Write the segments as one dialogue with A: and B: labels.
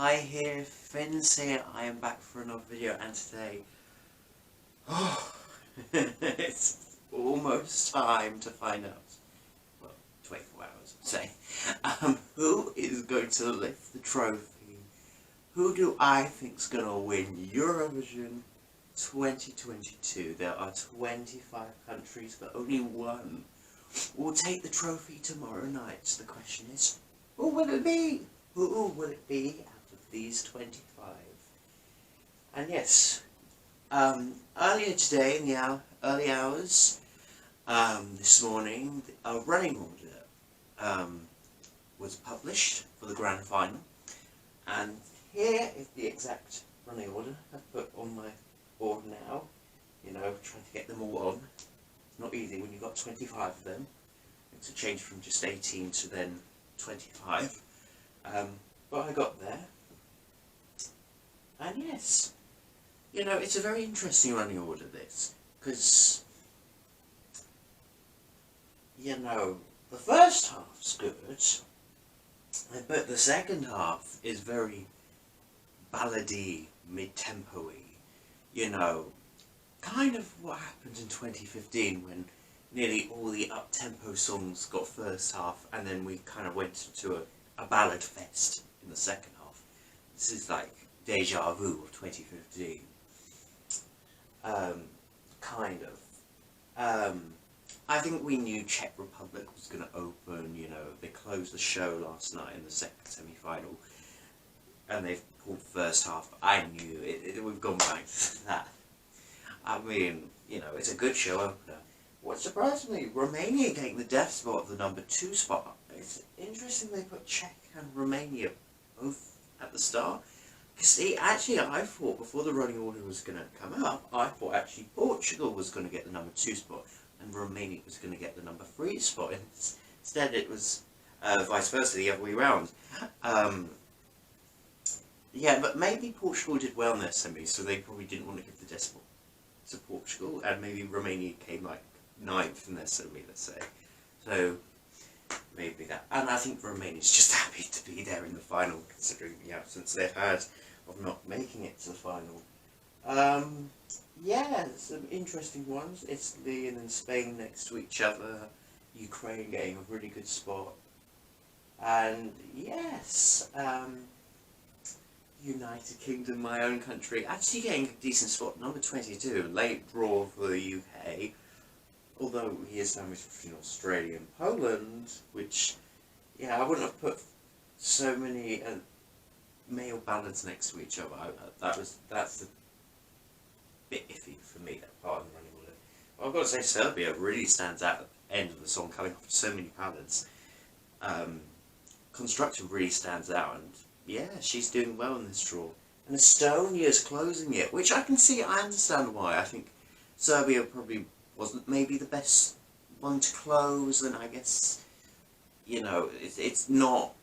A: Hi here, Finn's here. I am back for another video, and today, it's almost time to find out, well, 24 hours I'd say, who is going to lift the trophy. Who do I think's going to win Eurovision 2022? There are 25 countries, but only one will take the trophy tomorrow night. The question is, who will it be? Who will it be out of these 25? And yes, earlier today in the early hours, this morning, a running order was published for the Grand Final, and here is the exact running order I've put on my board now. You know, trying to get them all on. It's not easy when you've got 25 of them. It's a change from just 18 to then 25. But I got there, and yes, you know, it's a very interesting running order, this, because, you know, the first half's good, but the second half is very ballady, mid-tempo-y, you know, kind of what happened in 2015 when nearly all the up-tempo songs got first half, and then we kind of went into a ballad fest in the second half. This is like deja vu of 2015. Kind of. I think we knew Czech Republic was going to open, you know, they closed the show last night in the second semi-final, and they've pulled first half. I knew it. We've gone back to that. I mean, you know, it's a good show opener. What surprised me, Romania getting the death spot of the number 2 spot. It's interesting they put Czech and Romania both at the start. Because actually, I thought before the running order was going to come up, I thought actually Portugal was going to get the number 2 spot and Romania was going to get the number 3 spot. Instead, it was vice versa, the other way around. Yeah, but maybe Portugal did well in their semi, so they probably didn't want to give the death spot to Portugal, and maybe Romania came like 9th in their semi, let's say. So maybe that. And I think Romania's just happy to be there in the final, considering the absence they've had of not making it to the final. Yeah, some interesting ones. Italy and then Spain next to each other. Ukraine getting a really good spot. And yes, United Kingdom, my own country, actually getting a decent spot. Number 22, late draw for the UK. Although he is sandwiched between Australia and Poland, which, yeah, I wouldn't have put so many male ballads next to each other. That's a bit iffy for me, that part of the running order. But I've got to say, Serbia really stands out at the end of the song, coming off so many ballads. Constructor really stands out, and yeah, she's doing well in this draw. And Estonia's closing it, which I can see, I understand why. I think Serbia probably wasn't maybe the best one to close, and I guess, you know, it's not,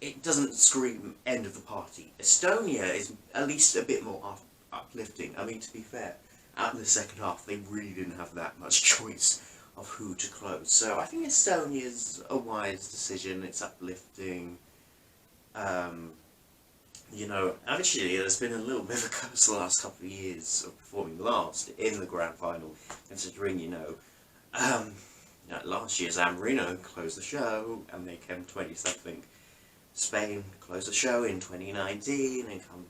A: it doesn't scream end of the party. Estonia is at least a bit more uplifting. I mean, to be fair, out in the second half they really didn't have that much choice of who to close. So I think Estonia's a wise decision, it's uplifting. You know, actually there's been a little bit of a curse the last couple of years of performing last in the Grand Final, considering, you know, last year San Marino closed the show and they came 20-something. Spain closed the show in 2019 and come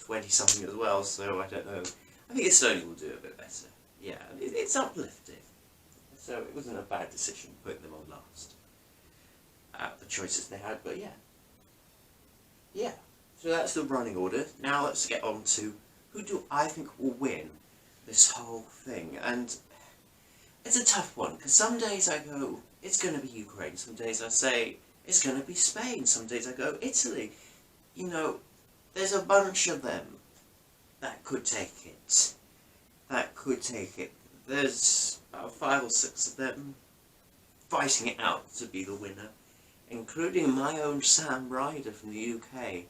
A: 20-something as well, so I don't know. I think Estonia will do a bit better. Yeah, it's uplifting. So it wasn't a bad decision putting them on last. The choices they had, but yeah. Yeah. So that's the running order. Now let's get on to who do I think will win this whole thing. And it's a tough one, because some days I go, it's going to be Ukraine. Some days I say, it's going to be Spain. Some days I go, Italy. You know, there's a bunch of them that could take it. That could take it. There's about 5 or 6 of them fighting it out to be the winner, including my own Sam Ryder from the UK.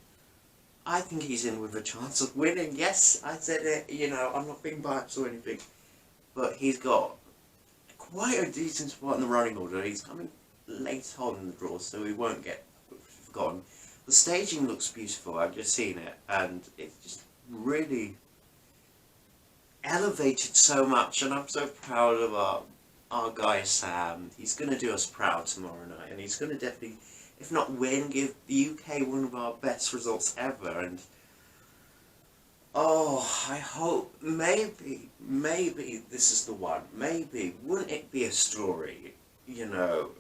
A: I think he's in with a chance of winning. Yes, I said it, you know, I'm not being biased or anything, but he's got quite a decent spot in the running order. He's coming late on in the draw, so he won't get forgotten. The staging looks beautiful. I've just seen it, and it just really elevated so much. And I'm so proud of our guy Sam. He's going to do us proud tomorrow night, and he's going to definitely, if not win, give the UK one of our best results ever. And oh, I hope, maybe this is the one. Maybe, wouldn't it be a story, you know,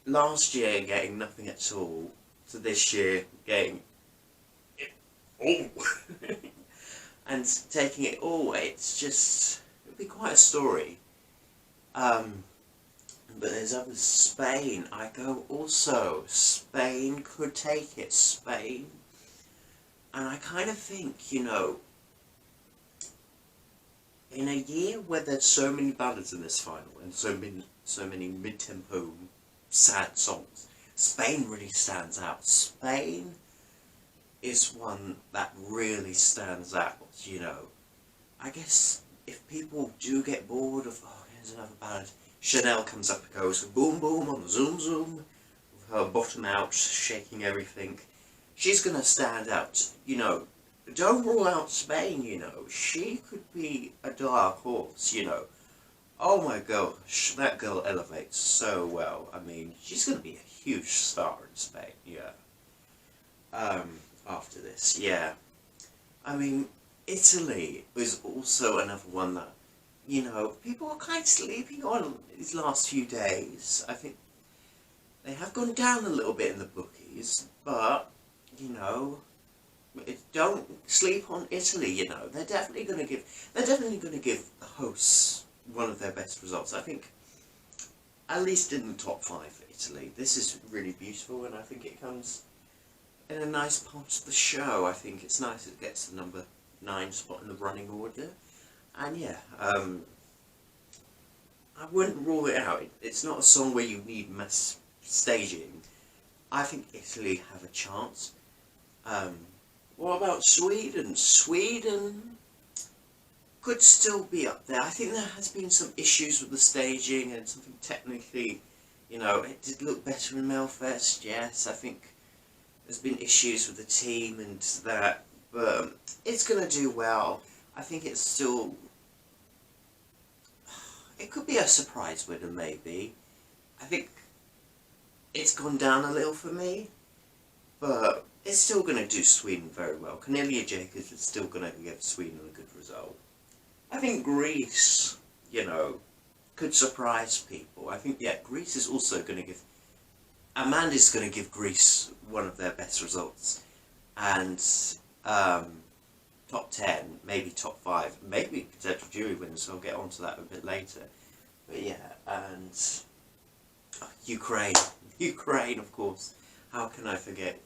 A: last year getting nothing at all, to this year getting it all, and taking it all. It's just, it'd be quite a story. But there's others. Spain, I go also. Spain could take it. Spain. And I kind of think, you know, in a year where there's so many ballads in this final and so many mid-tempo sad songs, Spain really stands out. Spain is one that really stands out, you know. I guess if people do get bored of, oh, here's another ballad, Chanel comes up and goes boom boom on the zoom zoom, with her bottom out, shaking everything. She's gonna stand out, you know. Don't rule out Spain, you know. She could be a dark horse, you know. Oh my gosh, that girl elevates so well. I mean, she's gonna be a huge star in Spain, yeah. After this, yeah. I mean, Italy is also another one that, you know, people are kind of sleeping on these last few days. I think they have gone down a little bit in the bookies, but, you know, don't sleep on Italy, you know. They're definitely going to give the hosts one of their best results. I think, at least in the top 5 for Italy. This is really beautiful, and I think it comes in a nice part of the show. I think it's nice it gets the number 9 spot in the running order. And yeah, I wouldn't rule it out. It's not a song where you need mass staging. I think Italy have a chance. What about Sweden? Sweden could still be up there. I think there has been some issues with the staging and something technically, you know, it did look better in Melfest, yes. I think there's been issues with the team and that, but it's going to do well. I think it's still, it could be a surprise winner maybe. I think it's gone down a little for me, but it's still going to do Sweden very well. Cornelia Jacobs is still going to give Sweden a good result. I think Greece, you know, could surprise people. I think, yeah, Greece is also going to give, Amanda's going to give Greece one of their best results. And top 10, maybe top 5, maybe potential jury winners, so I'll get onto that a bit later. But yeah, and Ukraine, of course, how can I forget?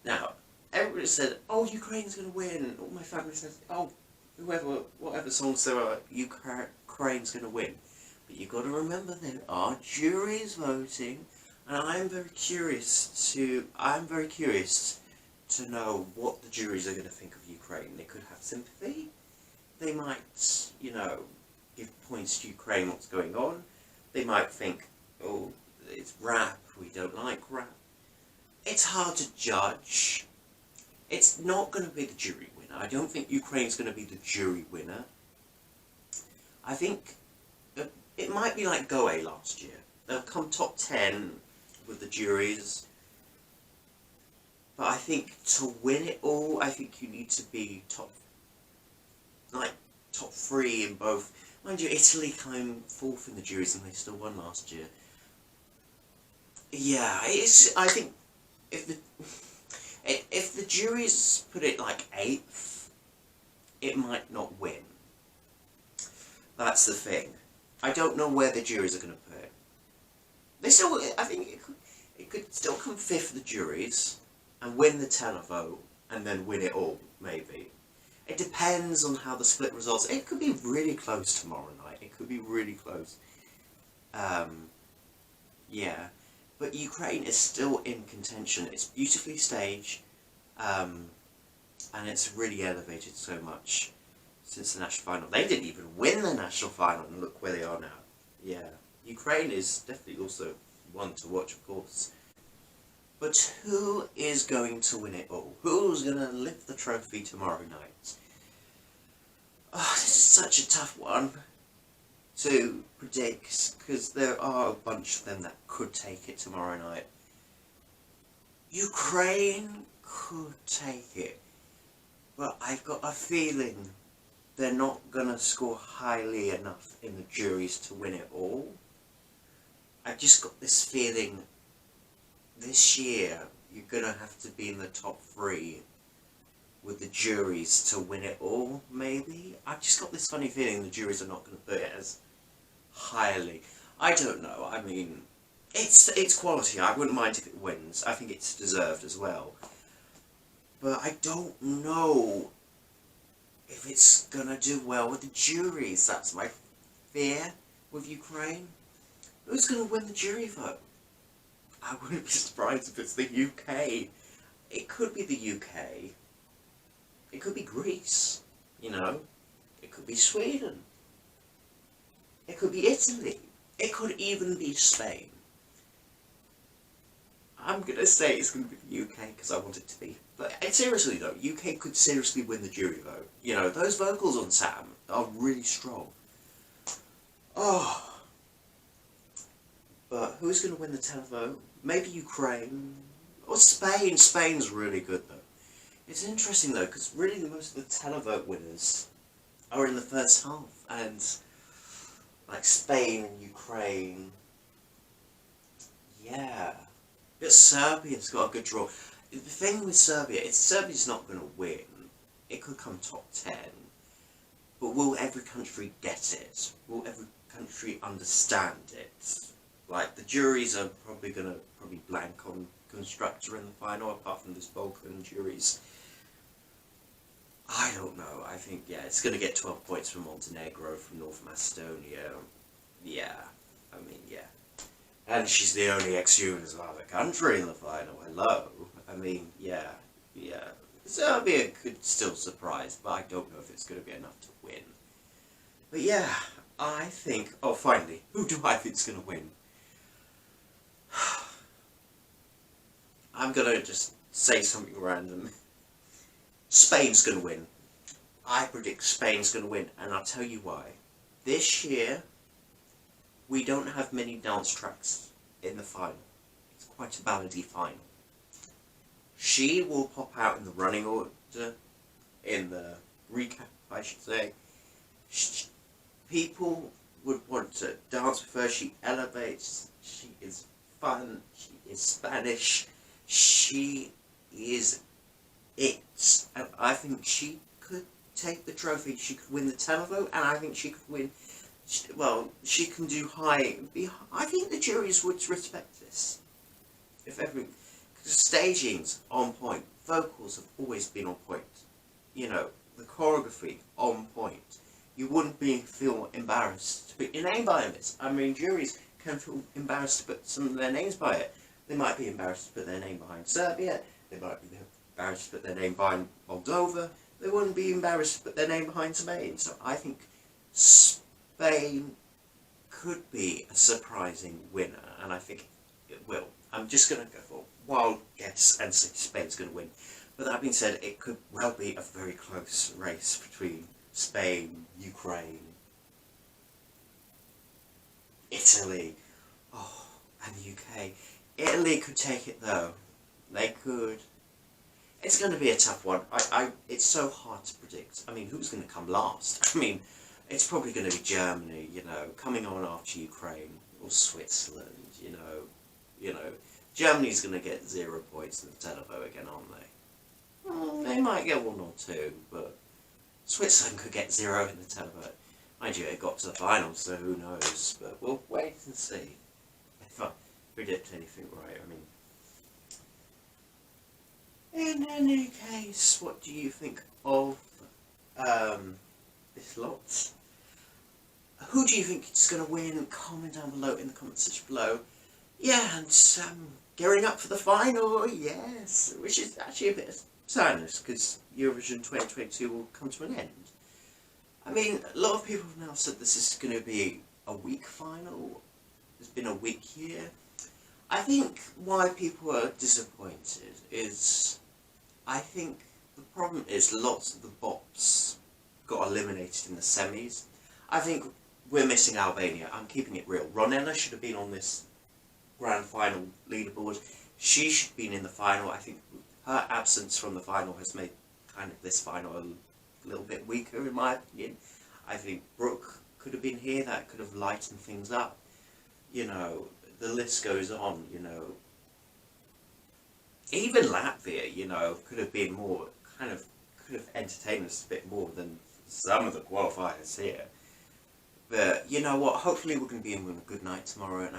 A: Now, everybody said, oh, Ukraine's going to win. All my family says, oh, whatever songs there are, Ukraine's going to win. But you've got to remember there are juries voting, and I'm very curious to know what the juries are going to think of Ukraine. They could have sympathy. They might, you know, give points to Ukraine, what's going on. They might think, oh, it's rap, we don't like rap. It's hard to judge. It's not going to be the jury winner. I don't think Ukraine's going to be the jury winner. I think it might be like Goe last year. They'll come top 10 with the juries. But I think to win it all, I think you need to be top 3 in both. Mind you, Italy came 4th in the juries and they still won last year. Yeah, I think if the juries put it like 8th, it might not win. That's the thing. I don't know where the juries are going to put it. They still, I think it could still come 5th the juries and win the tenor vote and then win it all, maybe. It depends on how the split results. It could be really close tomorrow night. It could be really close. Yeah. But Ukraine is still in contention. It's beautifully staged, and it's really elevated so much since the national final. They didn't even win the national final, and look where they are now. Yeah, Ukraine is definitely also one to watch, of course. But who is going to win it all? Who's going to lift the trophy tomorrow night? Oh, this is such a tough one to predict, because there are a bunch of them that could take it tomorrow night. Ukraine could take it, but I've got a feeling they're not gonna score highly enough in the juries to win it all. I've just got this feeling this year you're gonna have to be in the top 3 with the juries to win it all, maybe? I've just got this funny feeling the juries are not gonna put it as highly. I don't know, I mean, it's quality. I wouldn't mind if it wins. I think it's deserved as well. But I don't know if it's gonna do well with the juries. That's my fear with Ukraine. Who's gonna win the jury vote? I wouldn't be surprised if it's the UK. It could be the UK. It could be Greece, you know. It could be Sweden. It could be Italy. It could even be Spain. I'm going to say it's going to be the UK because I want it to be. But seriously though, UK could seriously win the jury vote. You know, those vocals on Sam are really strong. Oh. But who's going to win the televote? Maybe Ukraine. Or Spain. Spain's really good though. It's interesting though, because really most of the televote winners are in the first half. And like Spain and Ukraine. Yeah. But Serbia's got a good draw. The thing with Serbia is Serbia's not going to win. It could come top 10. But will every country get it? Will every country understand it? Like, the juries are probably going to blank on Constructor in the final, apart from this Balkan juries. I don't know. I think, yeah, it's going to get 12 points from Montenegro, from North Macedonia. Yeah. I mean, yeah. And she's the only ex-Yugoslav country in the final. Hello. I mean, yeah. Serbia could still surprise, but I don't know if it's going to be enough to win. But yeah, I think... Oh, finally, who do I think is going to win? I'm going to just say something random. Spain's going to win. I predict Spain's going to win, and I'll tell you why. This year, we don't have many dance tracks in the final. It's quite a ballady final. She will pop out in the running order, in the recap, I should say. People would want to dance with her. She elevates. She is fun. She is Spanish. She is it. And I think she could take the trophy. She could win the televote, and I think she could win... Well, she can do high... I think the juries would respect this. If everything... Because staging's on point. Vocals have always been on point. You know, the choreography on point. You wouldn't feel embarrassed to put your name behind this. I mean, juries can feel embarrassed to put some of their names by it. They might be embarrassed to put their name behind Serbia. They might be embarrassed to put their name behind Moldova. They wouldn't be embarrassed to put their name behind Spain. So I think Spain could be a surprising winner, and I think it will. I'm just going to go for a wild guess and say Spain's going to win. But that being said, it could well be a very close race between Spain, Ukraine, Italy, and the UK. Italy could take it though. They could. It's going to be a tough one. It's so hard to predict. I mean, who's going to come last? I mean, it's probably going to be Germany, you know, coming on after Ukraine, or Switzerland, you know. Germany's going to get 0 points in the televote again, aren't they? Well, they might get 1 or 2, but Switzerland could get 0 in the televote. Mind you, it got to the final, so who knows? But we'll wait and see if I predict anything right. I mean, in any case, what do you think of this lot? Who do you think is going to win? Comment down below in the comment section below. Yeah, and gearing up for the final, yes, which is actually a bit of sadness because Eurovision 2022 will come to an end. I mean, a lot of people have now said this is going to be a weak final. It's been a weak year. I think why people are disappointed is, I think the problem is lots of the bots got eliminated in the semis. I think we're missing Albania. I'm keeping it real. Ronella should have been on this grand final leaderboard. She should have been in the final. I think her absence from the final has made kind of this final a little bit weaker, in my opinion. I think Brooke could have been here. That could have lightened things up. You know, the list goes on, you know. Even Latvia, you know, could have been more, kind of, could have entertained us a bit more than some of the qualifiers here. But, you know what, hopefully we're going to be in with a good night tomorrow, and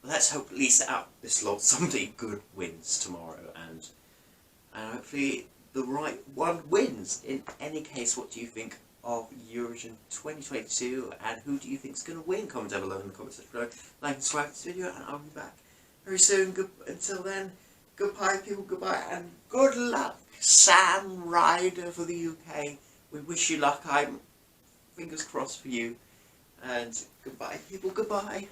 A: let's hope at least out this lot somebody good wins tomorrow, and hopefully the right one wins. In any case, what do you think of Eurovision 2022, and who do you think is going to win? Comment down below in the comments section below. Like and subscribe to this video, and I'll be back very soon. Until then, goodbye people, goodbye, and good luck, Sam Ryder for the UK. We wish you luck. I'm fingers crossed for you, and goodbye people, goodbye.